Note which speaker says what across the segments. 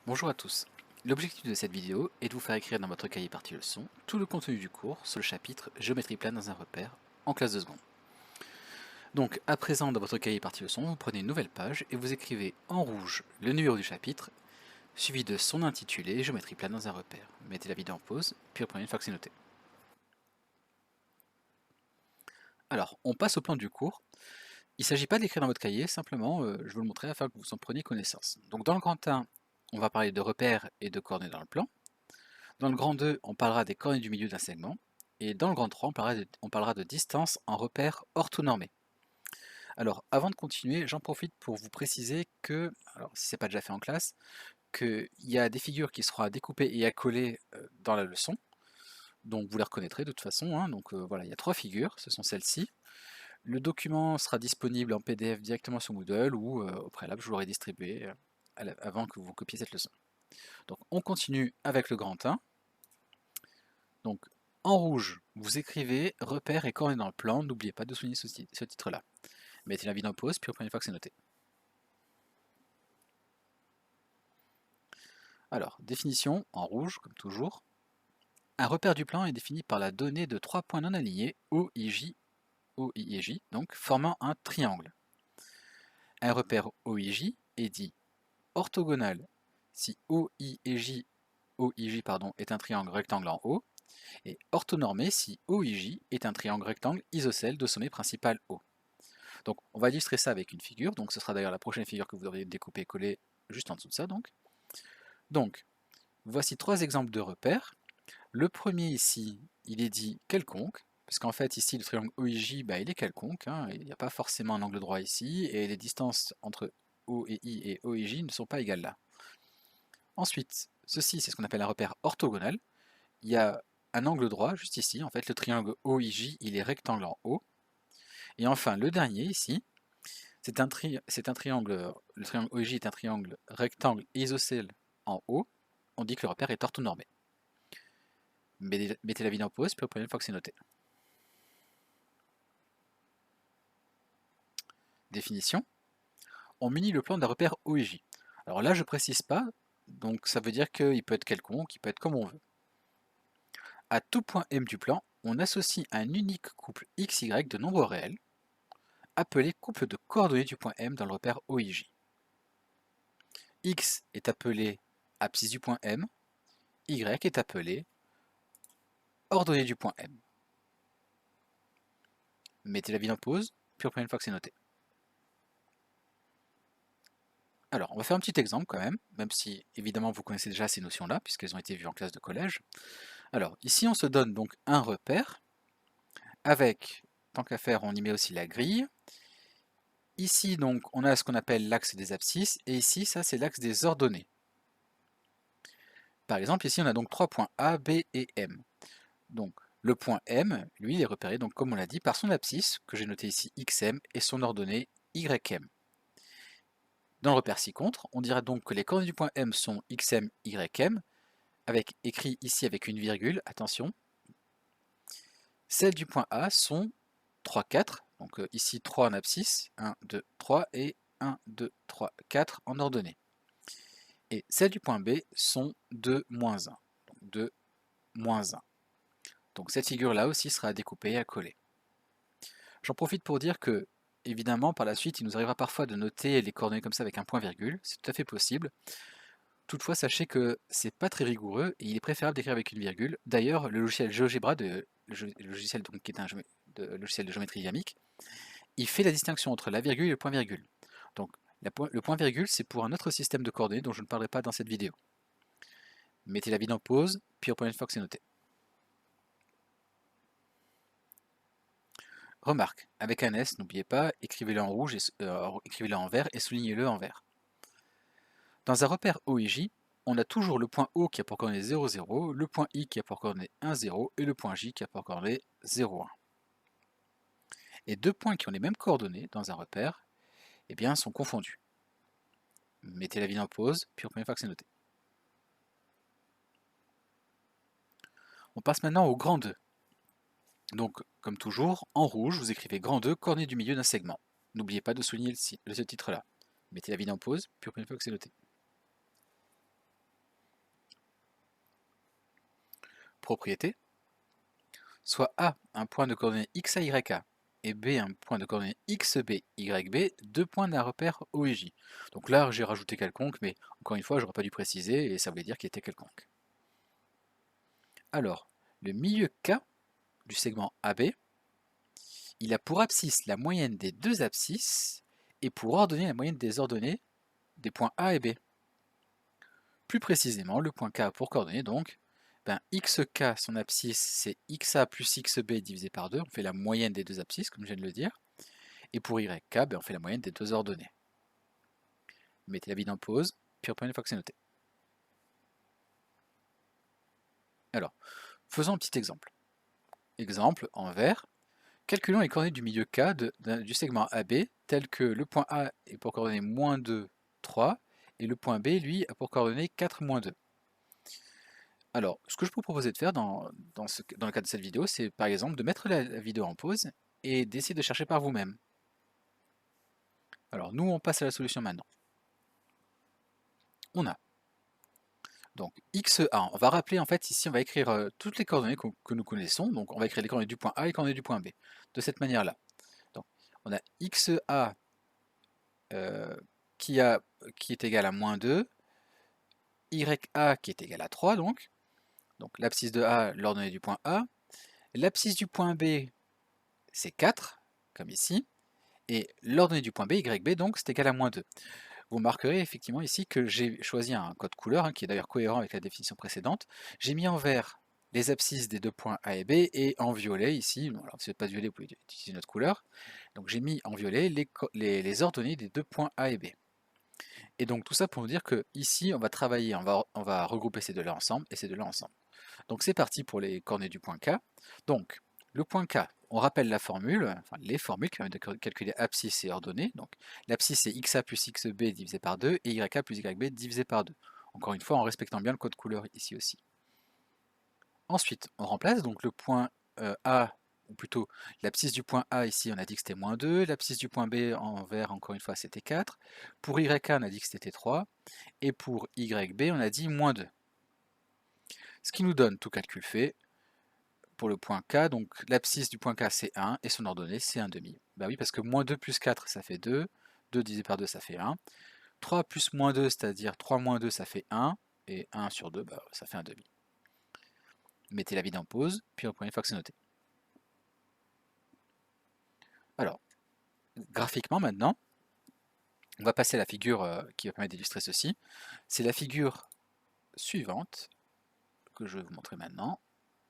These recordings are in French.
Speaker 1: Bonjour à tous. L'objectif de cette vidéo est de vous faire écrire dans votre cahier partie leçon tout le contenu du cours sur le chapitre Géométrie plane dans un repère en classe de seconde. Donc à présent dans votre cahier partie leçon, vous prenez une nouvelle page et vous écrivez en rouge le numéro du chapitre suivi de son intitulé Géométrie plane dans un repère. Mettez la vidéo en pause puis reprenez une fois que c'est noté. Alors on passe au plan du cours. Il ne s'agit pas d'écrire dans votre cahier, simplement je vais vous le montrer afin que vous en preniez connaissance. Donc dans le grand 1, on va parler de repères et de coordonnées dans le plan. Dans le grand 2, on parlera des coordonnées du milieu d'un segment. Et dans le grand 3, on parlera de distance en repères orthonormés. Alors, avant de continuer, j'en profite pour vous préciser que, alors si ce n'est pas déjà fait en classe, qu'il y a des figures qui seront à découper et à coller dans la leçon. Donc vous les reconnaîtrez de toute façon. Hein. Donc voilà, il y a 3 figures, ce sont celles-ci. Le document sera disponible en PDF directement sur Moodle ou au préalable, je vous l'aurai distribué avant que vous copiez cette leçon. Donc on continue avec le grand 1. Donc, en rouge, vous écrivez repères et coordonnées dans le plan. N'oubliez pas de souligner ce titre-là. Mettez la vidéo en pause, puis reprenez une fois que c'est noté. Alors, définition, en rouge, comme toujours. Un repère du plan est défini par la donnée de 3 points non alignés, O, I, et J, donc formant un triangle. Un repère O, I, J est dit orthogonal si O, I, et J, est un triangle rectangle en haut, et orthonormé si OIJ est un triangle rectangle isocèle de sommet principal O. Donc on va illustrer ça avec une figure, donc ce sera d'ailleurs la prochaine figure que vous devriez découper et coller juste en dessous de ça. Donc voici 3 exemples de repères. Le premier ici, il est dit quelconque, parce qu'en fait ici le triangle OIJ, il est quelconque, hein, il n'y a pas forcément un angle droit ici, et les distances entre O et I et OIJ ne sont pas égales là. Ensuite, ceci c'est ce qu'on appelle un repère orthogonal. Il y a un angle droit juste ici, en fait le triangle OIJ il est rectangle en haut. Et enfin le dernier ici, c'est un triangle, le triangle OIJ est un triangle rectangle isocèle en haut. On dit que le repère est orthonormé. Mettez la vidéo en pause, puis reprenez une fois que c'est noté. Définition. On munit le plan d'un repère OIJ. Alors là, je ne précise pas, donc ça veut dire qu'il peut être quelconque, il peut être comme on veut. À tout point M du plan, on associe un unique couple XY de nombres réels, appelé couple de coordonnées du point M dans le repère OIJ. X est appelé abscisse du point M, Y est appelé ordonnée du point M. Mettez la vidéo en pause, puis reprenez une fois que c'est noté. Alors, on va faire un petit exemple quand même si évidemment vous connaissez déjà ces notions-là, puisqu'elles ont été vues en classe de collège. Alors, ici on se donne donc un repère, avec, tant qu'à faire, on y met aussi la grille. Ici donc, on a ce qu'on appelle l'axe des abscisses, et ici, ça c'est l'axe des ordonnées. Par exemple, ici on a donc 3 points A, B et M. Donc, le point M, lui, il est repéré, donc comme on l'a dit, par son abscisse, que j'ai noté ici XM, et son ordonnée YM. Dans le repère ci-contre, on dira donc que les coordonnées du point M sont XM, YM, avec écrit ici avec une virgule, attention. Celles du point A sont 3, 4, donc ici 3 en abscisse, 1, 2, 3, et 1, 2, 3, 4 en ordonnée. Et celles du point B sont 2, moins 1, donc 2, moins 1. Donc cette figure-là aussi sera découpée et à coller. J'en profite pour dire que, évidemment, par la suite, il nous arrivera parfois de noter les coordonnées comme ça avec un point-virgule, c'est tout à fait possible. Toutefois, sachez que c'est pas très rigoureux et il est préférable d'écrire avec une virgule. D'ailleurs, le logiciel GeoGebra, le logiciel donc, qui est un logiciel de géométrie dynamique, il fait la distinction entre la virgule et le point-virgule. Donc, le point-virgule, c'est pour un autre système de coordonnées dont je ne parlerai pas dans cette vidéo. Mettez la vidéo en pause, puis reprenez une fois que c'est noté. Remarque, avec un S, n'oubliez pas, écrivez-le en rouge, écrivez-le en vert et soulignez-le en vert. Dans un repère OIJ, on a toujours le point O qui a pour coordonnée 0, 0, le point I qui a pour coordonnée 1, 0 et le point J qui a pour coordonnée 0, 1. Et deux points qui ont les mêmes coordonnées dans un repère eh bien, sont confondus. Mettez la vidéo en pause, puis reprenez une fois que c'est noté. On passe maintenant au grand 2. Donc, comme toujours, en rouge, vous écrivez grand 2, coordonnées du milieu d'un segment. N'oubliez pas de souligner ce titre-là. Mettez la vidéo en pause, puis reprenez une fois que c'est noté. propriété, soit A un point de coordonnées x, a, y, a, et B un point de coordonnées x, b, y, b, deux points d'un repère O et J. Donc là, j'ai rajouté quelconque, mais encore une fois, j'aurais pas dû préciser, et ça voulait dire qu'il était quelconque. Alors, le milieu K du segment AB, il a pour abscisse la moyenne des deux abscisses, et pour ordonnée la moyenne des ordonnées des points A et B. Plus précisément, le point K a pour coordonnées donc, xk, son abscisse, c'est xa plus xb divisé par 2, on fait la moyenne des deux abscisses, comme je viens de le dire. Et pour yk, on fait la moyenne des deux ordonnées. Mettez la bille en pause, puis reprenez une fois que c'est noté. Alors, faisons un petit exemple. Exemple en vert. Calculons les coordonnées du milieu K du segment AB, tel que le point A est pour coordonnées moins 2, 3, et le point B, lui, a pour coordonnées 4, moins 2. Alors, ce que je peux vous proposer de faire dans le cadre de cette vidéo, c'est par exemple de mettre la vidéo en pause et d'essayer de chercher par vous-même. Alors, nous, on passe à la solution maintenant. On a donc xa, on va rappeler en fait ici, on va écrire toutes les coordonnées que nous connaissons, donc on va écrire les coordonnées du point A et les coordonnées du point B, de cette manière-là. Donc, on a xa qui est égal à moins 2, ya qui est égal à 3 donc l'abscisse de A, l'ordonnée du point A, l'abscisse du point B, c'est 4, comme ici, et l'ordonnée du point B, YB, donc c'est égal à moins 2. Vous remarquerez effectivement ici que j'ai choisi un code couleur, qui est d'ailleurs cohérent avec la définition précédente. J'ai mis en vert les abscisses des deux points A et B, et en violet ici, alors si vous n'êtes pas violet, vous pouvez utiliser une autre couleur, donc j'ai mis en violet les ordonnées des deux points A et B. Et donc tout ça pour vous dire que ici on va travailler, on va regrouper ces deux-là ensemble et ces deux-là ensemble. Donc c'est parti pour les coordonnées du point K. Donc le point K, on rappelle la formule, enfin les formules qui permettent de calculer abscisse et ordonnée. Donc l'abscisse c'est xa plus xb divisé par 2 et yk plus yb divisé par 2. Encore une fois en respectant bien le code couleur ici aussi. Ensuite on remplace donc le point A, ou plutôt l'abscisse du point A ici on a dit que c'était moins 2, l'abscisse du point B en vert encore une fois c'était 4, pour yk on a dit que c'était 3, et pour yb on a dit moins 2. Ce qui nous donne, tout calcul fait, pour le point K, donc l'abscisse du point K c'est 1 et son ordonnée c'est 1,5. Bah oui, parce que moins 2 plus 4 ça fait 2, 2 divisé par 2 ça fait 1, 3 plus moins 2 c'est-à-dire 3 moins 2 ça fait 1, et 1 sur 2 ça fait 1,5. Mettez la vidéo en pause, puis reprenez une fois que c'est noté. Alors, graphiquement maintenant, on va passer à la figure qui va permettre d'illustrer ceci. C'est la figure suivante que je vais vous montrer maintenant.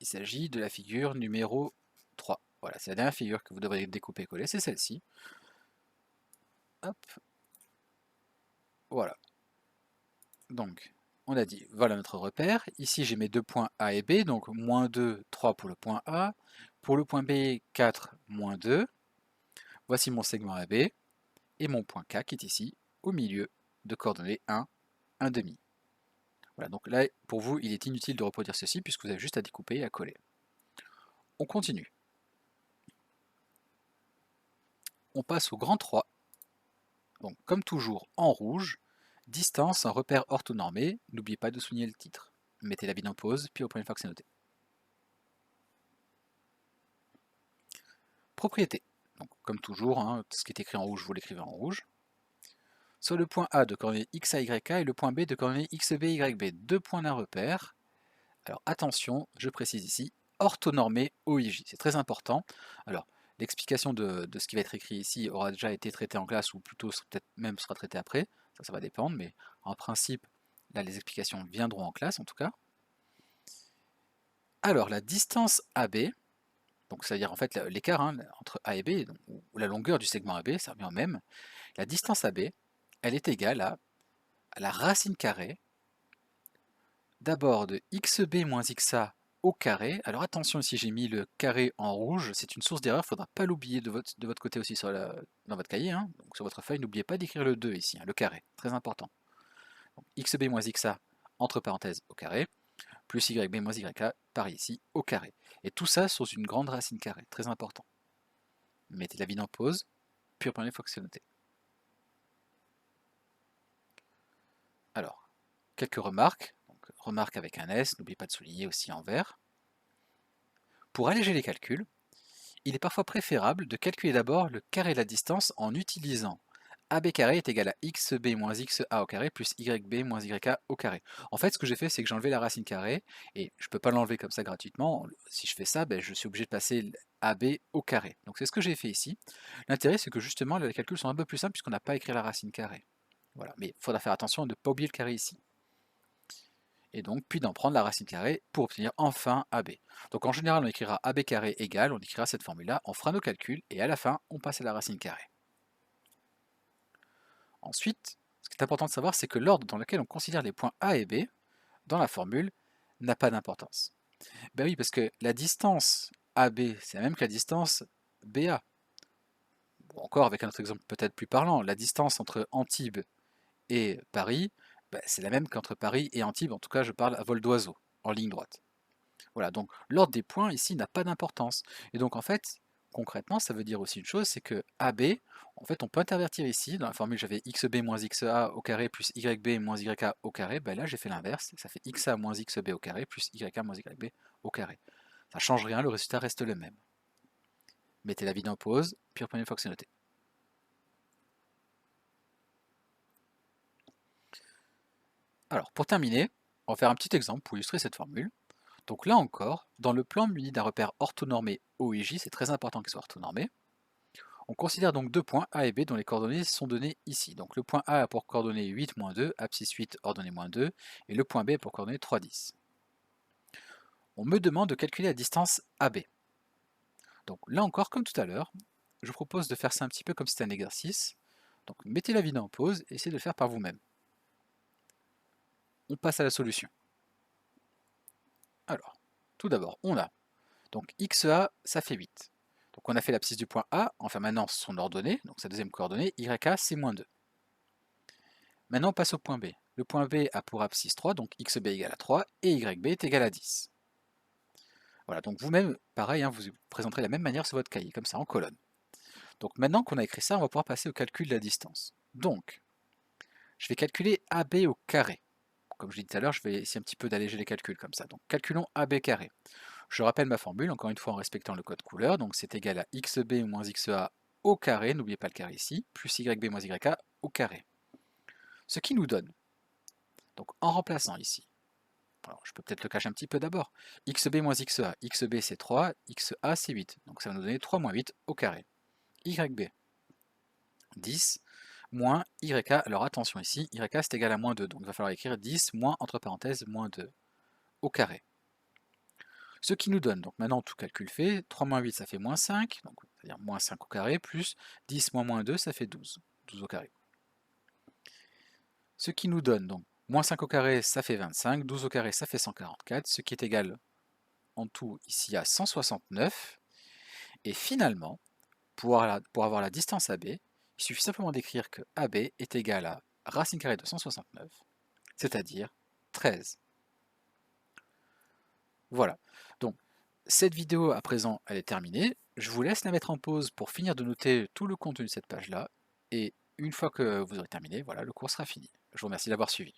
Speaker 1: Il s'agit de la figure numéro 3. Voilà, c'est la dernière figure que vous devrez découper et coller, c'est celle-ci. Hop. Voilà. Donc, on a dit, voilà notre repère. Ici, j'ai mes deux points A et B, donc moins 2, 3 pour le point A. Pour le point B, 4, moins 2. Voici mon segment AB et mon point K qui est ici, au milieu de coordonnées 1, 1,5. Voilà, donc là, pour vous, il est inutile de reproduire ceci puisque vous avez juste à découper et à coller. On continue. On passe au grand 3. Donc, comme toujours, en rouge, distance, un repère orthonormé. N'oubliez pas de souligner le titre. Mettez la vidéo en pause, puis reprenez une fois que c'est noté. Propriété. Donc, comme toujours, hein, ce qui est écrit en rouge, vous l'écrivez en rouge. Soit le point A de coordonnées x, a, y, k et le point B de coordonnées x, b, y, b. Deux points d'un repère. Alors attention, je précise ici, orthonormé OIJ. C'est très important. Alors, l'explication de ce qui va être écrit ici aura déjà été traitée en classe, ou plutôt peut-être même sera traitée après. Ça va dépendre, mais en principe, là, les explications viendront en classe en tout cas. Alors, la distance AB, donc c'est-à-dire en fait l'écart entre A et B, donc, ou la longueur du segment AB, ça revient au même. La distance AB, elle est égale à la racine carrée d'abord de xb moins xa au carré. Alors attention, ici j'ai mis le carré en rouge, c'est une source d'erreur, il ne faudra pas l'oublier de votre côté aussi dans votre cahier, donc sur votre feuille, n'oubliez pas d'écrire le 2 ici, le carré, très important. Donc, xb moins xa, entre parenthèses, au carré, plus yb moins yk, par ici, au carré. Et tout ça sous une grande racine carrée, très important. Mettez la vidéo en pause, puis reprenez une fois que c'est noté. Alors, quelques remarques. Donc, remarque avec un S, n'oubliez pas de souligner aussi en vert. Pour alléger les calculs, il est parfois préférable de calculer d'abord le carré de la distance en utilisant AB carré est égal à xb moins xa au carré plus yb moins yk au carré. En fait, ce que j'ai fait, c'est que j'ai enlevé la racine carrée, et je ne peux pas l'enlever comme ça gratuitement. Si je fais ça, ben, je suis obligé de passer AB au carré. Donc c'est ce que j'ai fait ici. L'intérêt, c'est que justement, les calculs sont un peu plus simples puisqu'on n'a pas écrit la racine carrée. Voilà, mais il faudra faire attention à ne pas oublier le carré ici. Et donc, puis d'en prendre la racine carrée pour obtenir enfin AB. Donc en général, on écrira AB carré égale, on écrira cette formule-là, on fera nos calculs, et à la fin, on passe à la racine carrée. Ensuite, ce qui est important de savoir, c'est que l'ordre dans lequel on considère les points A et B dans la formule n'a pas d'importance. Ben oui, parce que la distance AB, c'est la même que la distance BA. Ou encore, avec un autre exemple peut-être plus parlant, la distance entre Antibes et Paris, ben, c'est la même qu'entre Paris et Antibes, en tout cas je parle à vol d'oiseau, en ligne droite. Voilà, donc l'ordre des points ici n'a pas d'importance. Et donc en fait, concrètement, ça veut dire aussi une chose, c'est que AB, en fait, on peut intervertir ici, dans la formule j'avais xb moins xa au carré plus yb moins yk au carré, ben là j'ai fait l'inverse, ça fait xa moins xb au carré plus yk moins yb au carré. Ça ne change rien, le résultat reste le même. Mettez la vidéo en pause, puis reprenez une fois que c'est noté. Alors, pour terminer, on va faire un petit exemple pour illustrer cette formule. Donc là encore, dans le plan muni d'un repère orthonormé O et J, c'est très important qu'il soit orthonormé, on considère donc deux points A et B dont les coordonnées sont données ici. Donc le point A a pour coordonnées 8, 2, abscisse 8, ordonnée moins 2, et le point B a pour coordonnées 3, 10. On me demande de calculer la distance AB. Donc là encore, comme tout à l'heure, je vous propose de faire ça un petit peu comme si c'était un exercice. Donc mettez la vidéo en pause et essayez de le faire par vous-même. On passe à la solution. Alors, tout d'abord, on a donc XA, ça fait 8. Donc on a fait l'abscisse du point A, enfin maintenant son ordonnée, donc sa deuxième coordonnée, YA c'est moins 2. Maintenant on passe au point B. Le point B a pour abscisse 3, donc XB égale à 3, et YB est égal à 10. Voilà, donc vous-même, pareil, hein, vous présenterez de la même manière sur votre cahier, comme ça, en colonne. Donc maintenant qu'on a écrit ça, on va pouvoir passer au calcul de la distance. Donc, je vais calculer AB au carré. Comme je l'ai dit tout à l'heure, je vais essayer un petit peu d'alléger les calculs comme ça. Donc calculons AB carré. Je rappelle ma formule, encore une fois en respectant le code couleur, donc c'est égal à XB moins XA au carré, n'oubliez pas le carré ici, plus YB moins YK au carré. Ce qui nous donne, donc en remplaçant ici, alors je peux peut-être le cacher un petit peu d'abord, XB moins XA, XB c'est 3, XA c'est 8, donc ça va nous donner 3 moins 8 au carré. YB, 10, moins YK, alors attention ici, YK c'est égal à moins 2, donc il va falloir écrire 10 moins, entre parenthèses, moins 2 au carré. Ce qui nous donne, donc maintenant tout calcul fait, 3 moins 8 ça fait moins 5, donc c'est-à-dire moins 5 au carré, plus 10 moins moins 2 ça fait 12, 12 au carré. Ce qui nous donne donc moins 5 au carré ça fait 25, 12 au carré ça fait 144, ce qui est égal en tout ici à 169. Et finalement, pour avoir la distance AB, il suffit simplement d'écrire que AB est égal à racine carrée de 169, c'est-à-dire 13. Voilà. Donc, cette vidéo à présent, elle est terminée. Je vous laisse la mettre en pause pour finir de noter tout le contenu de cette page-là. Et une fois que vous aurez terminé, voilà, le cours sera fini. Je vous remercie d'avoir suivi.